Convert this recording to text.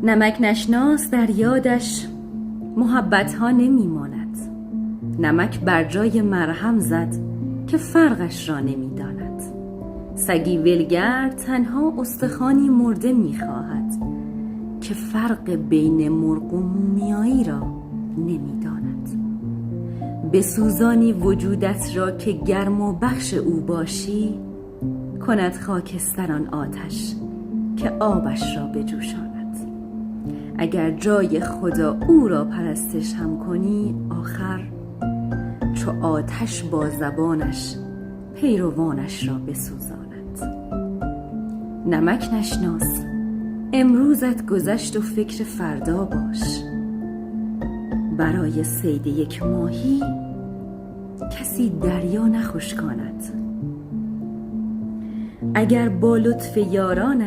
نمک نشناس در یادش محبت ها نمی ماند. نمک بر جای مرهم زد که فرقش را نمی داند. سگی ولگرد تنها استخوانی مرده می خواهد که فرق بین مرغ و مومیایی را نمی داند. بسوزانی وجودت را که گرم و بخش او باشی، کند خاکستران آتش که آبش را بجوشاند. اگر جای خدا او را پرستش هم کنی، آخر چو آتش با زبانش پیروانش را بسوزاند. نمک نشناس، امروزت گذشت و فکر فردا باش. برای صید یک ماهی کسی دریا نخشکاند. اگر با لطف یارانت